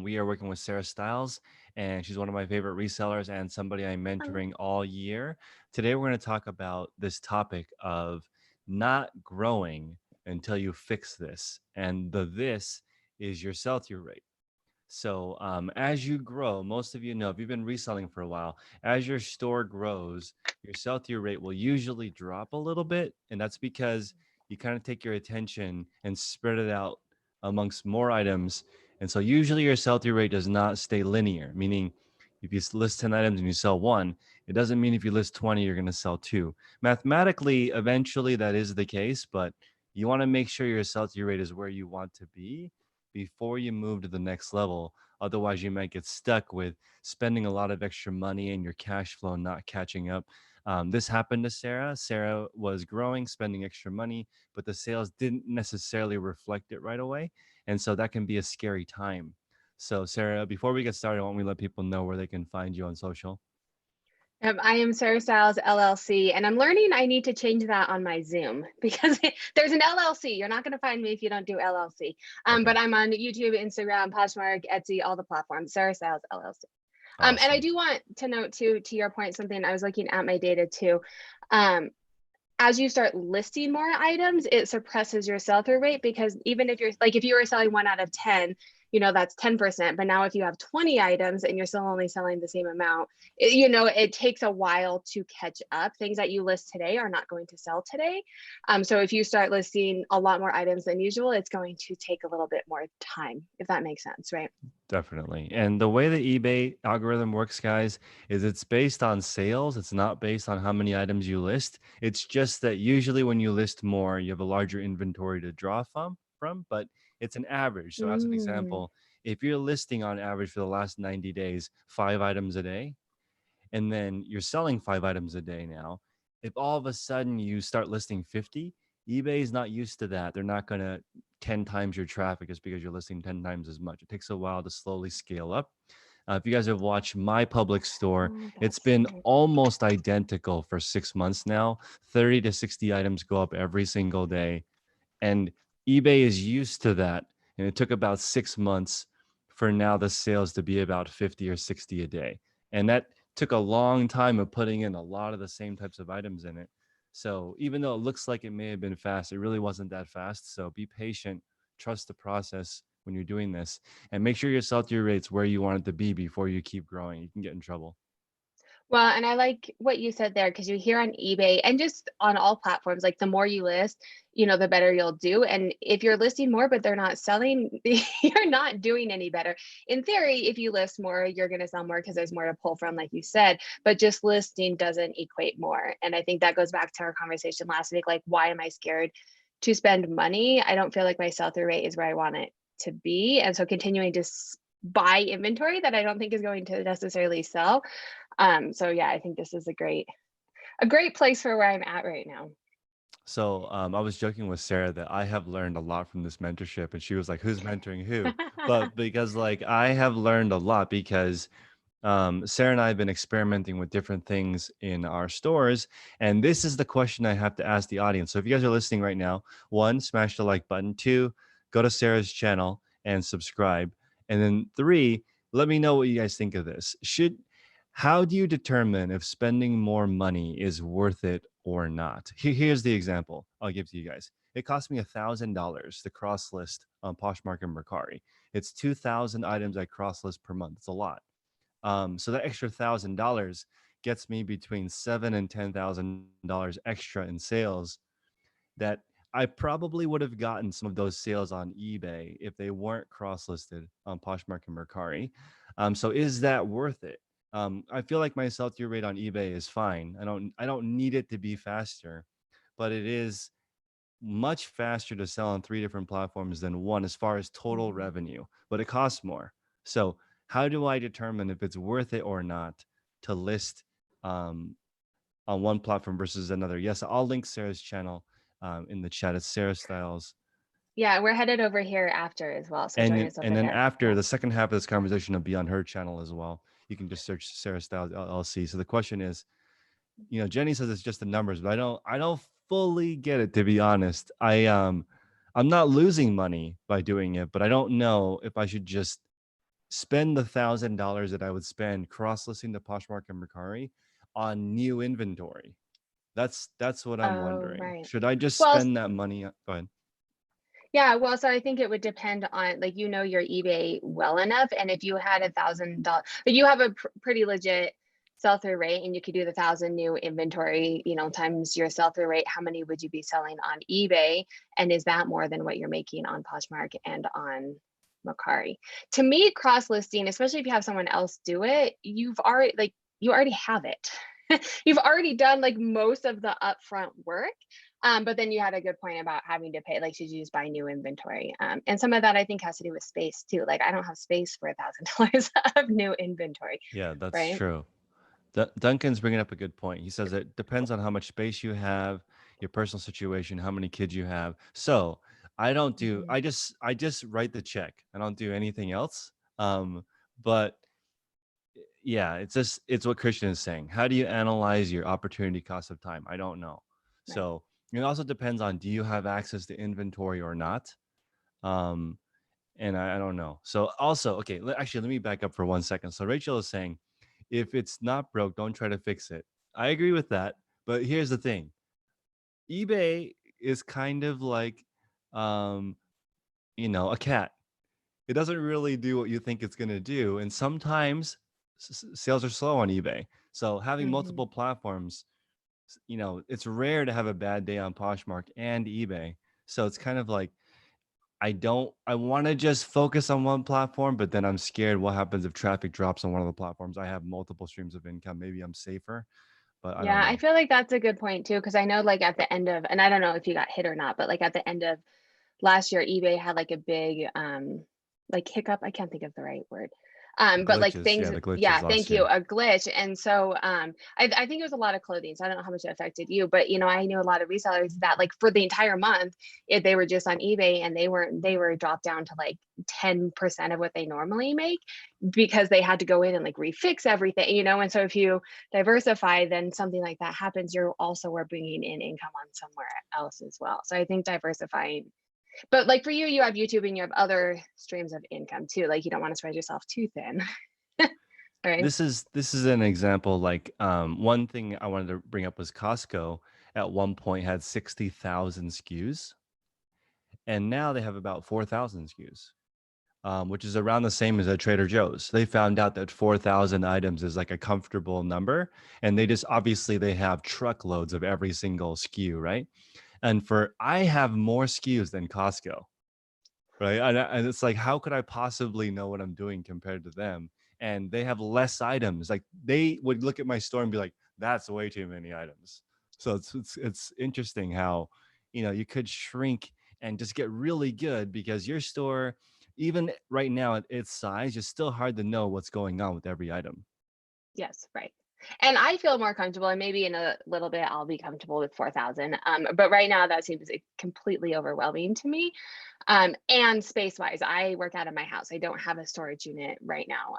we are working with Sarah Stiles, and she's one of my favorite resellers and somebody I'm Um, mentoring all year. Today, we're going to talk about this topic of not growing until you fix this. And the this is your sell-through rate. So as you grow, most of you know, if you've been reselling for a while, as your store grows, your sell-through rate will usually drop a little bit. And that's because you kind of take your attention and spread it out amongst more items. And so usually your sell-through rate does not stay linear, meaning if you list 10 items and you sell one, it doesn't mean if you list 20, you're going to sell two. Mathematically, eventually that is the case, but you want to make sure your sell-through rate is where you want to be before you move to the next level. Otherwise, you might get stuck with spending a lot of extra money and your cash flow not catching up. This happened to Sarah. Sarah was growing, spending extra money, but the sales didn't necessarily reflect it right away. And so that can be a scary time. So, Sarah, before we get started, why don't we let people know where they can find you on social? I am Sarah Styles LLC, and I'm learning I need to change that on my Zoom because there's an LLC. You're not going to find me if you don't do LLC. Okay, But I'm on YouTube, Instagram, Poshmark, Etsy, all the platforms. Sarah Styles LLC. And I awesome. do want to note too, to your point, something I was looking at my data too. Um, as you start listing more items, it suppresses your sell-through rate because even if you're like, if you were selling 1 out of 10, that's 10%. But now if you have 20 items and you're still only selling the same amount, it takes a while to catch up. Things that you list today are not going to sell today. So if you start listing a lot more items than usual, it's going to take a little bit more time, if that makes sense, right? Definitely. And the way the eBay algorithm works, guys, is it's based on sales. It's not based on how many items you list. It's just that usually when you list more, you have a larger inventory to draw from, but it's an average. So as an Mm. example, if you're listing on average for the last 90 days, 5 items a day, and then you're selling 5 items a day now, if all of a sudden you start listing 50, eBay is not used to that. They're not going to 10 times your traffic just because you're listing 10 times as much. It takes a while to slowly scale up. If you guys have watched my public store, Oh, it's that's been smart. almost identical for 6 months now. 30 to 60 items go up every single day. And eBay is used to that. And it took about 6 months for now the sales to be about 50 or 60 a day. And that took a long time of putting in a lot of the same types of items in it. So even though it looks like it may have been fast, it really wasn't that fast. So be patient, trust the process when you're doing this, and make sure your sell-through rate's where you want it to be before you keep growing. You can get in trouble. Well, and I like what you said there because you hear on eBay and just on all platforms, like the more you list, the better you'll do. And if you're listing more, but they're not selling, you're not doing any better. In theory, if you list more, you're going to sell more because there's more to pull from, like you said, but just listing doesn't equate more. And I think that goes back to our conversation last week. Like, why am I scared to spend money? I don't feel like my sell through rate is where I want it to be. And so continuing to buy inventory that I don't think is going to necessarily sell. So yeah, I think this is a great place for where I'm at right now. So I was joking with Sarah that I have learned a lot from this mentorship, and she was like, "Who's mentoring who?" But because like I have learned a lot because Sarah and I have been experimenting with different things in our stores, and this is the question I have to ask the audience. So if you guys are listening right now, one, smash the like button. Two, go to Sarah's channel and subscribe, and then three, let me know what you guys think of this. How do you determine if spending more money is worth it or not? Here's the example I'll give to you guys. It cost me $1,000 to cross list on Poshmark and Mercari. It's 2,000 items I cross list per month. It's a lot. So that extra $1,000 gets me between $7,000 and $10,000 extra in sales that I probably would have gotten some of those sales on eBay if they weren't cross-listed on Poshmark and Mercari. So is that worth it? I feel like my sell-through rate on eBay is fine. I don't need it to be faster, but it is much faster to sell on three different platforms than one as far as total Mhm. revenue, but it costs more. So how do I determine if it's worth it or not to list um, on one platform versus another? Yes, I'll link Sarah's channel in the chat. It's Sarah Styles. Yeah, we're headed over here after as well. So join us And over then there. after Yeah. the second half of this conversation will be on her channel as well. You can just search Sarah Styles LLC. So the question is, Jenny says it's just the numbers, but I don't fully get it, to be honest. I'm not losing money by doing it, but I don't know if I should just spend the $1,000 that I would spend cross-listing to Poshmark and Mercari on new inventory? That's what I'm Oh, wondering. right. Should I just Well, spend that money go ahead. yeah, well, so I think it would depend on, like, you know, your eBay well enough, and if you had $1,000, but you have a pretty legit sell-through rate, and you could do the 1,000 new inventory, you know, times your sell-through rate, how many would you be selling on eBay? And is that more than what you're making on Poshmark and on Mercari? To me, cross-listing, especially if you have someone else do it, you already have it. You've already done like most of the upfront work. But then you had a good point about having to pay, like, should you just buy new inventory? And some of that I think has to do with space too. Like, I don't have space for $1,000 of new inventory, Yeah, that's right? true. Duncan's bringing up a good point. He says it depends on how much space you have, your personal situation, how many kids you have. So I don't do. Mhm. I just write the check. I don't do anything else. But yeah, it's what Christian is saying. How do you analyze your opportunity cost of time? I don't know. Right. So it also depends on, do you have access to inventory or not? Um, and I don't know. So also, okay, actually, let me back up for 1 second. So Rachel is saying, if it's not broke, don't try to fix it. I agree with that. But here's the thing: eBay is kind of like, um, a cat. It doesn't really do what you think it's going to do. And sometimes sales are slow on eBay. So having Hmm. multiple platforms, it's rare to have a bad day on Poshmark and eBay. So it's kind of like, I want to just focus on one platform, but then I'm scared what happens if traffic drops on one of the platforms. I have multiple streams of income. Maybe I'm safer, but I don't Yeah, I know. feel like that's a good point too, because I know like at the end of, and I don't know if you got hit or not, but like at the end of last year, eBay had like a big like hiccup. I can't think of the right word. But like Glitches. things, Yeah, the glitches yeah, last thank you, year. a glitch. And so I think it was a lot of clothing. So I don't know how much it affected you, but you know, I knew a lot of resellers that like for the entire month, if they were just on eBay and they were dropped down to like 10% of what they normally make because they had to go in and like refix everything, you know. And so if you diversify, then something like that happens, you're also are bringing in income on somewhere else as well. So I think diversifying, but like for you, you have YouTube and you have other streams of income too. Like you don't want to spread yourself too thin, right? This is an example. Like, one thing I wanted to bring up was Costco at one point had 60,000 SKUs, and now they have about 4,000 SKUs. Which is around the same as a Trader Joe's. They found out that 4,000 items is like a comfortable number, and they just obviously they have truckloads of every single SKU, right? And I have more SKUs than Costco, right? And it's like, how could I possibly know what I'm doing compared to them? And they have less items. Like they would look at my store and be like, "That's way too many items." So it's interesting how, you could shrink and just get really good because your store, even right now at its size, it's still hard to know what's going on with every item. Yes, right. And I feel more comfortable, and maybe in a little bit I'll be comfortable with 4,000. But right now that seems completely overwhelming to me. And space wise, I work out of my house. I don't have a storage unit right now.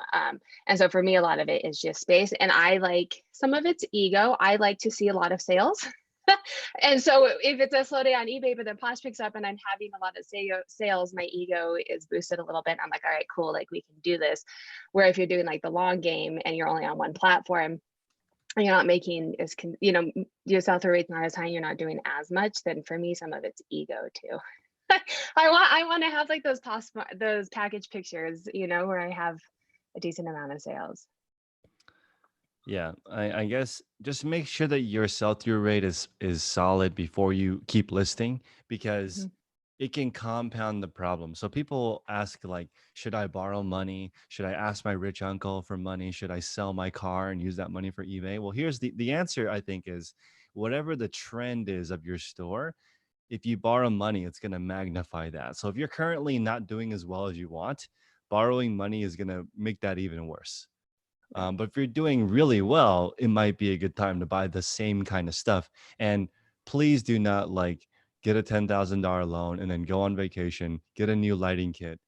And so for me, a lot of it is just space. And I like, some of it's ego. I like to see a lot of sales. And so if it's a slow day on eBay, but then Posh picks up and I'm having a lot of sales, my ego is boosted a little bit. I'm like, all right, cool, like we can do this. Where if you're doing like the long game and you're only on one platform and you're not making as, your sell-through rate's not as high, you're not doing as much, then for me, some of it's ego too. I want to have like those package pictures, you know, where I have a decent amount of sales. Yeah, I guess just make sure that your sell-through rate is solid before you keep listing, because Mhm. it can compound the problem. So people ask like, should I borrow money? Should I ask my rich uncle for money? Should I sell my car and use that money for eBay? Well, here's the answer, I think, is whatever the trend is of your store, if you borrow money, it's going to magnify that. So if you're currently not doing as well as you want, borrowing money is going to make that even worse. Right. But if you're doing really well, it might be a good time to buy the same kind of stuff. And please do not like get a $10,000 loan and then go on vacation, get a new lighting kit,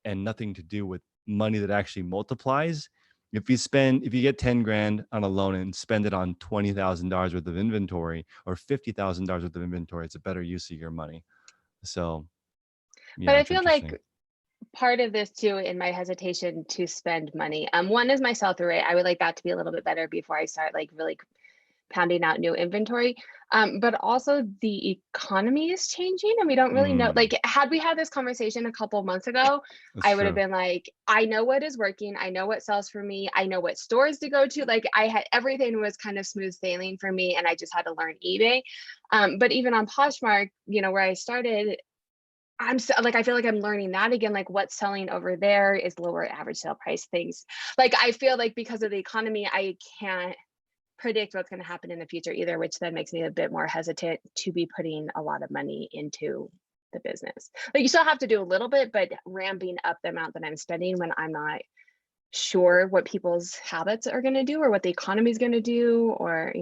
and nothing to do with money that actually multiplies. If you get 10 grand on a loan and spend it on $20,000 worth of inventory or $50,000 worth of inventory, it's a better use of your money. So But yeah, I it's feel like interesting. part of this too, in my hesitation to spend money, one is my sell-through rate. I would like that to be a little bit better before I start like really pounding out new inventory. But also the economy is changing and we don't really know. Mm, Like, had we had this conversation a couple of months ago, that's I would have true. been like, I know what is working. I know what sells for me. I know what stores to go to. Like, I had everything was kind of smooth sailing for me, and I just had to learn eBay. But even on Poshmark, where I started, I'm so, like, I feel like I'm learning that again, like what's selling over there is lower average sale price things. Like, I feel like because of the economy, I can't predict what's going to happen in the future either, which then makes me a bit more hesitant to be putting a lot of money into the business. Like, you still have to do a little bit, but ramping up the amount that I'm spending when I'm not sure what people's habits are going to do or what the economy is going to do, or.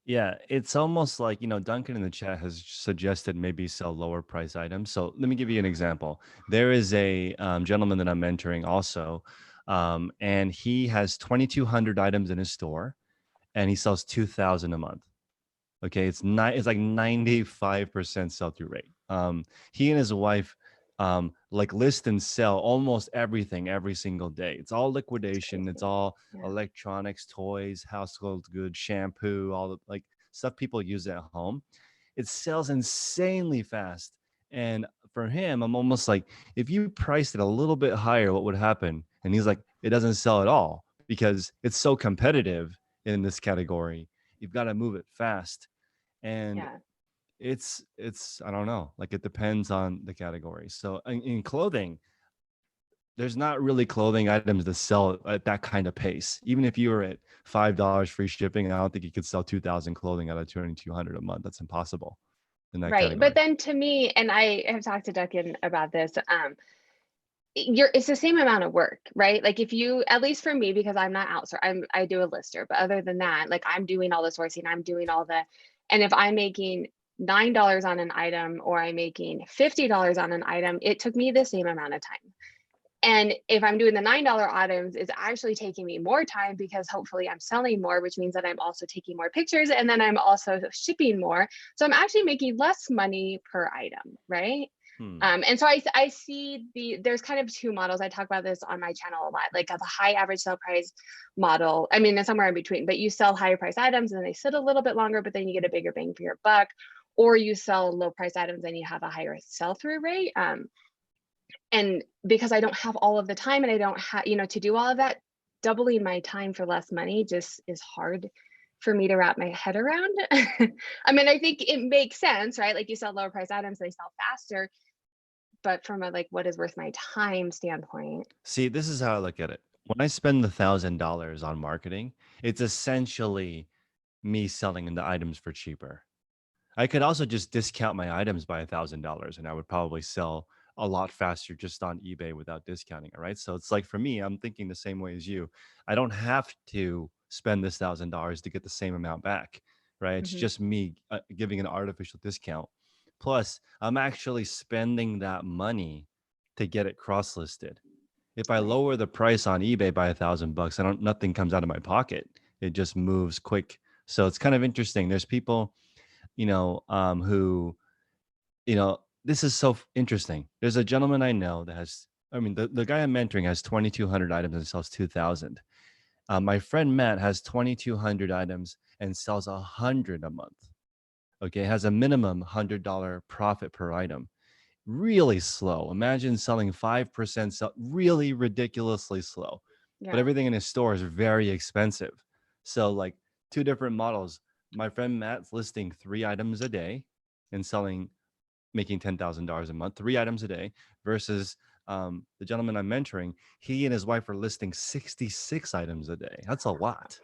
Yeah, it's almost like, Duncan in the chat has suggested maybe sell lower price items. So let me give you an example. There is a gentleman that I'm mentoring also, and he has 2,200 items in his store, and he sells 2,000 a month. Okay, it's like 95% sell through rate. He and his wife like list and sell almost everything every single day. It's all It's liquidation. It's crazy. all Yeah. electronics, toys, household goods, shampoo, all the like stuff people use at home. It sells insanely fast. And for him, I'm almost like, if you priced it a little bit higher, what would happen? And he's like, it doesn't sell at all because it's so competitive in this category. You've got to move it fast. And Yeah. it's I don't know, like it depends on the category. So in clothing, there's not really clothing items that sell at that kind of pace. Even if you were at $5 free shipping, I don't think you could sell 2,000 clothing out of 2,200 a month. That's impossible in that Right. But category. then to me, and I have talked to Duncan about this, it's the same amount of work, right? Like, if you, at least for me, because I'm not outsourced, I do a lister, but other than that, like, I'm doing all the sourcing, I'm doing all the, and if I'm making $9 on an item or I'm making $50 on an item, it took me the same amount of time. And if I'm doing the $9 items, it's actually taking me more time because hopefully I'm selling more, which means that I'm also taking more pictures and then I'm also shipping more. So I'm actually making less money per item, right? Hmm. And so I see there's kind of two models. I talk about this on my channel a lot, like the high average sale price model. I mean, it's somewhere in between, but you sell higher price items and they sit a little bit longer, but then you get a bigger bang for your buck. Or you sell low price items and you have a higher sell through rate. And because I don't have all of the time and I don't have, to do all of that, doubling my time for less money just is hard for me to wrap my head around. I mean, I think it makes sense, right? Like, you sell lower price items, they sell faster, but from a like what is worth my time standpoint. See, this is how I look at it. When I spend $1,000 on marketing, it's essentially me selling the items for cheaper. I could also just discount my items by $1,000 and I would probably sell a lot faster just on eBay without discounting it, right? So it's like for me, I'm thinking the same way as you. I don't have to spend this $1,000 to get the same amount back, right? It's Mhm. just me giving an artificial discount. Plus, I'm actually spending that money to get it cross-listed. If I Right. lower the price on eBay by $1,000, I don't nothing comes out of my pocket. It just moves quick. So it's kind of interesting. There's people who, this is so interesting. There's a gentleman I know that has, I mean, the guy I'm mentoring has 2,200 items and sells 2,000. My friend Matt has 2,200 items and sells 100 a month. Okay. Has a minimum $100 profit per item. Really slow. Imagine selling 5%, really ridiculously slow. But Yeah. everything in his store is very expensive. So, like, two different models. My friend Matt's listing 3 items a day and making $10,000 a month, 3 items a day, versus the gentleman I'm mentoring. He and his wife are listing 66 items a day. That's a lot,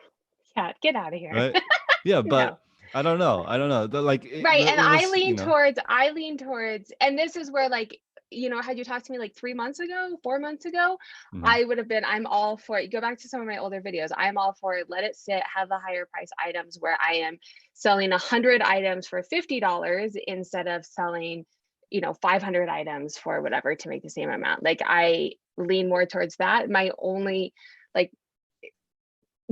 Yeah. Get out of here. right? Yeah, No. but I don't know. I don't know. Like, Right. And let's, I lean towards, and this is where, like, had you talked to me like 3 months ago, 4 months ago, mhm. I would have been, I'm all for it. Go back to some of my older videos. I'm all for it. Let it sit, have the higher price items where I am selling 100 items for $50 instead of selling, 500 items for whatever to make the same amount. Like, I lean more towards that. My only, like,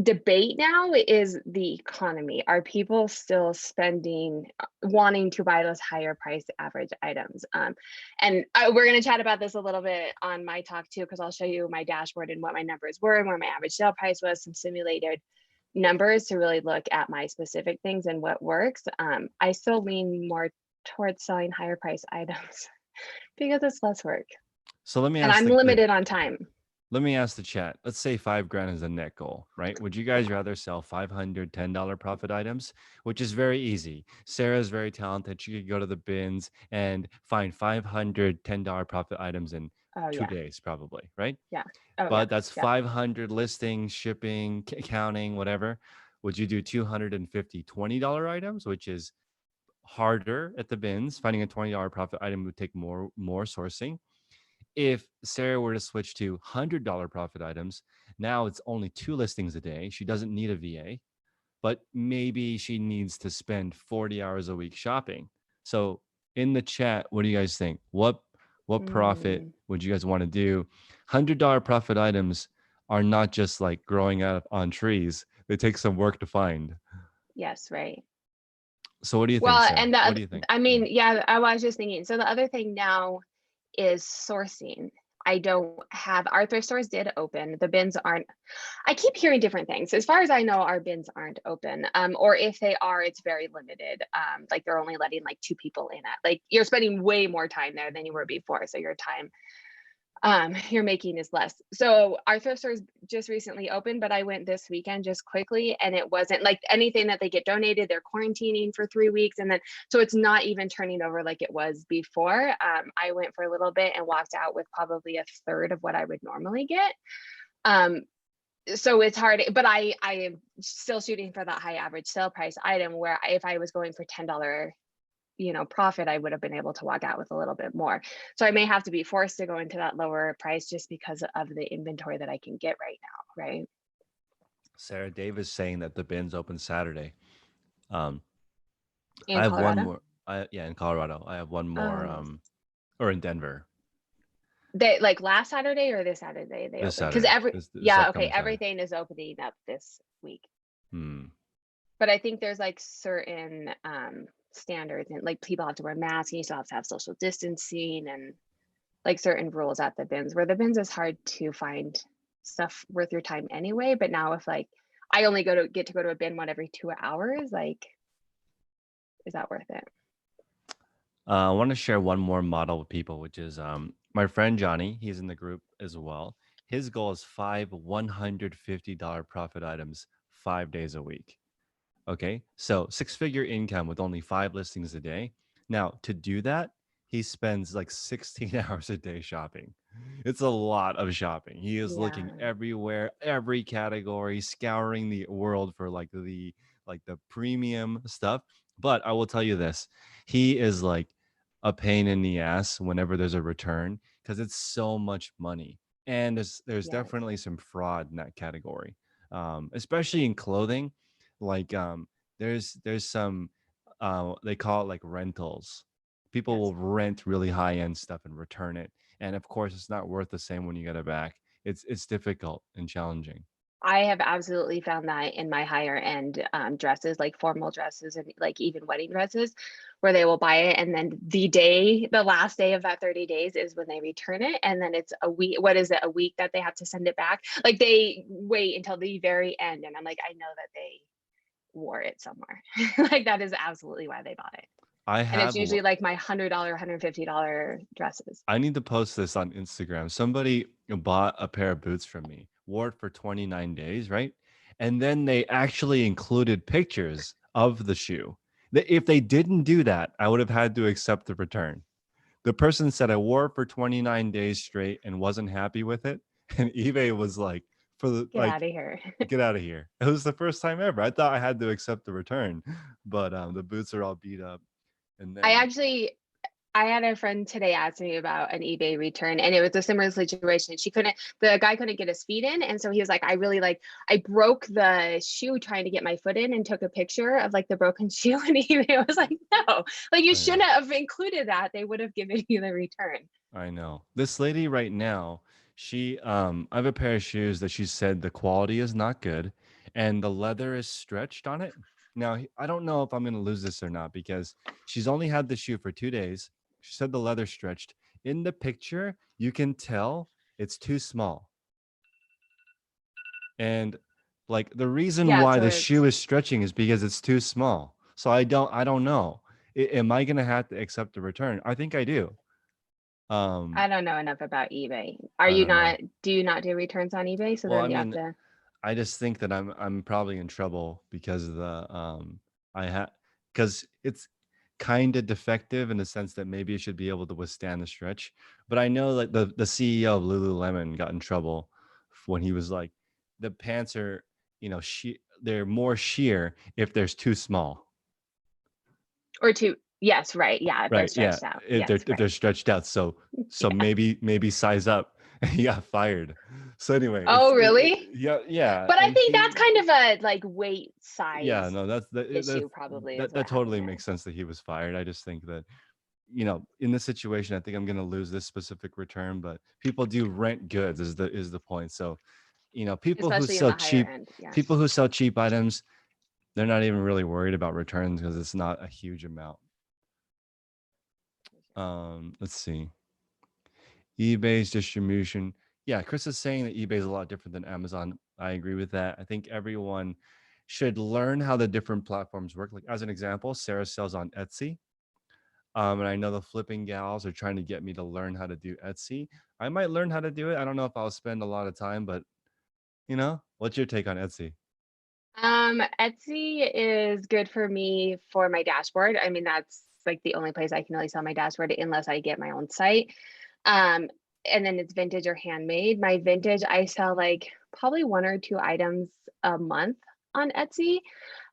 debate now is the economy. Are people still spending, wanting to buy those higher price average items? And we're going to chat about this a little bit on my talk too, because I'll show you my dashboard and what my numbers were and where my average sale price was, some simulated numbers to really look at my specific things and what works. I still lean more towards selling higher price items because it's less work So let me and ask I'm limited on time. let me ask the chat. Let's say 5 grand is a net goal, right? Would you guys rather sell $510 profit items, which is very easy? Sarah's very talented. She could go to the bins and find $510 profit items in Oh 2 days, probably, right? yeah. Oh yeah. But that's Yeah. 500 listings, shipping, accounting, whatever. Would you do 250 $20 items, which is harder at the bins? Finding a $20 profit item would take more sourcing. If Sarah were to switch to $100 profit items, now it's only 2 listings a day. She doesn't need a VA, but maybe she needs to spend 40 hours a week shopping. So in the chat, what do you guys think? What profit Mm, would you guys want to do? $100 profit items are not just like growing up on trees. They take some work to find. yes, right. So what do you think, Well, Sarah? and What do you think? I Yeah. mean, yeah, I was just thinking. So the other thing now is sourcing. I don't have, our thrift stores did open. The bins aren't, I keep hearing different things. As far as I know, our bins aren't open. Or if they are, it's very limited. Like they're only letting like 2 people in at, like you're spending way more time there than you were before. So your time you're making is less. So our thrift stores just recently opened, but I went this weekend just quickly and it wasn't like anything that they get donated, they're quarantining for 3 weeks. And then, so it's not even turning over like it was before. I went for a little bit and walked out with probably a third of what I would normally get. Um, so it's hard, but I am still shooting for that high average sale price item where if I was going for $10, profit, I would have been able to walk out with a little bit more. So I may have to be forced to go into that lower price just because of the inventory that I can get right now, right? Sarah Davis saying that the bins open Saturday. Um, I In have one Colorado. more. Yeah, in Colorado. I have one Oh, more. nice. Or in Denver They like last Saturday or this Saturday they this opened? Because Saturday. This yeah, okay, upcoming Saturday. everything is opening up this week. Hmm. But I think there's like certain standards and like people have to wear masks and you still have to have social distancing and like certain rules at the bins where the bins is hard to find stuff worth your time anyway. But now if like I only get to go to a bin one every 2 hours, like is that worth it? I want to share one more model with people, which is my friend Johnny. He's in the group as well. His goal is 150 profit items 5 days a week. Okay, so 6-figure income with only 5 listings a day. Now to do that, he spends like 16 hours a day shopping. It's a lot of shopping. He is looking Yeah. everywhere, every category, scouring the world for like the premium stuff. But I will tell you this, he is like a pain in the ass whenever there's a return because it's so much money. And there's Yes. definitely some fraud in that category. Especially in clothing. Like there's some they call it like rentals. People Yes. will rent really high end stuff and return it, and of course it's not worth the same when you get it back. It's difficult and challenging. I have absolutely found that in my higher end dresses, like formal dresses and like even wedding dresses, where they will buy it and then the last day of that 30 days is when they return it. And then it's a week, what is it, a week that they have to send it back? Like they wait until the very end. And I'm like, I know that they wore it somewhere. Like that is absolutely why they bought it. I And it's have usually like my $100, $150 dresses. I need to post this on Instagram. Somebody bought a pair of boots from me, wore it for 29 days, right? And then they actually included pictures of the shoe. If they didn't do that, I would have had to accept the return. The person said I wore it for 29 days straight and wasn't happy with it. And eBay was like, for the Get out of here. get out of here. It was the first time ever. I thought I had to accept the return, but the boots are all beat up. And I then actually I had a friend today ask me about an eBay return and it was a similar situation. The guy couldn't get his feet in. And so he was like, I broke the shoe trying to get my foot in and took a picture of like the broken shoe. And eBay was like, no, like you I know. shouldn't have included that. They would have given you the return. I know. This lady right now, she I have a pair of shoes that she said the quality is not good. and the leather is stretched on it. Now, I don't know if I'm going to lose this or not because she's only had the shoe for 2 days. She said the leather stretched. In the picture, you can tell it's too small. And like the reason Yeah, why so the it's shoe is stretching is because it's too small. So I don't know. Am I going to have to accept the return? I think I do. Um, I don't know enough about eBay. Are I you don't know. not, do you not do returns on eBay? So Well, I then you have mean, to, I just think that I'm probably in trouble because of the I have because it's kind of defective in the sense that maybe it should be able to withstand the stretch. But I know that the CEO of Lululemon got in trouble when he was like, the pants are, they're more sheer if there's too small. or to, yes, right. Yeah, if they're Right. Yeah. stretched out. If Yes, they're right. stretched out. So Yeah. maybe size up. And he got fired. So anyway, Oh, really? yeah, yeah. But I And think that's kind of a like weight yeah, size no, issue probably is that what totally happened there. makes sense that he was fired. I just think that, in this situation, I think I'm gonna lose this specific return, but people do rent goods is the point. So, people who Especially in sell the higher cheap end. people Yes. who sell cheap items, they're not even really worried about returns because it's not a huge amount. Let's see. eBay's distribution. Yeah, Chris is saying that eBay is a lot different than Amazon. I agree with that. I think everyone should learn how the different platforms work. Like as an example, Sarah sells on Etsy. And I know the flipping gals are trying to get me to learn how to do Etsy. I might learn how to do it. I don't know if I'll spend a lot of time, but what's your take on Etsy? Etsy is good for me for my dashboard. I mean, that's like the only place I can really sell my dashboard unless I get my own site. Um, and then it's vintage or handmade. My vintage, I sell like probably one or two items a month on Etsy.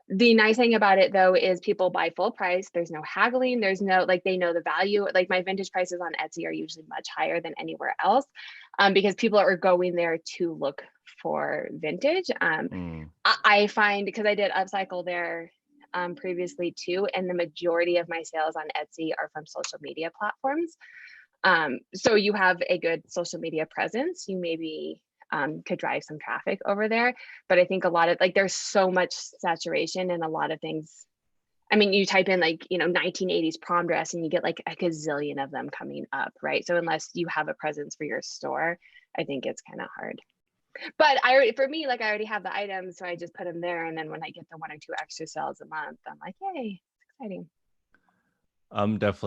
The nice thing about it though is people buy full price. There's no haggling. There's no, like, they know the value. Like my vintage prices on Etsy are usually much higher than anywhere else, because people are going there to look for vintage. Mm, I find, because I did upcycle there previously too, and the majority of my sales on Etsy are from social media platforms. So you have a good social media presence, you maybe could drive some traffic over there. But I think a lot of, like, there's so much saturation and a lot of things. I mean, you type in like, 1980s prom dress and you get like a gazillion of them coming up, right? So unless you have a presence for your store, I think it's kind of hard. But for me, like, I already have the items, so I just put them there. And then when I get the one or two extra sales a month, I'm like, yay, it's exciting. I'm gonna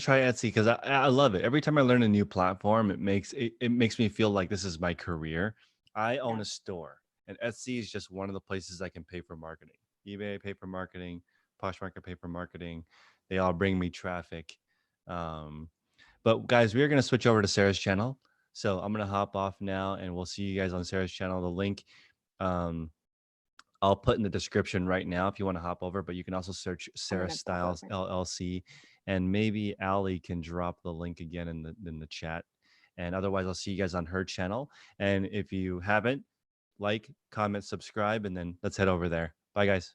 try Etsy because I love it. Every time I learn a new platform, it makes me feel like this is my career. I own Yeah. a store, and Etsy is just one of the places I can pay for marketing. eBay pay for marketing, Poshmark pay for marketing. They all bring me traffic. Um, but guys, we are gonna switch over to Sarah's channel. So I'm gonna hop off now, and we'll see you guys on Sarah's channel. The link. Um, I'll put in the description right now if you want to hop over, but you can also search I'm Sarah going to pop Styles over. LLC, and maybe Ali can drop the link again in the chat. And otherwise, I'll see you guys on her channel. And if you haven't, like, comment, subscribe, and then let's head over there. Bye, guys.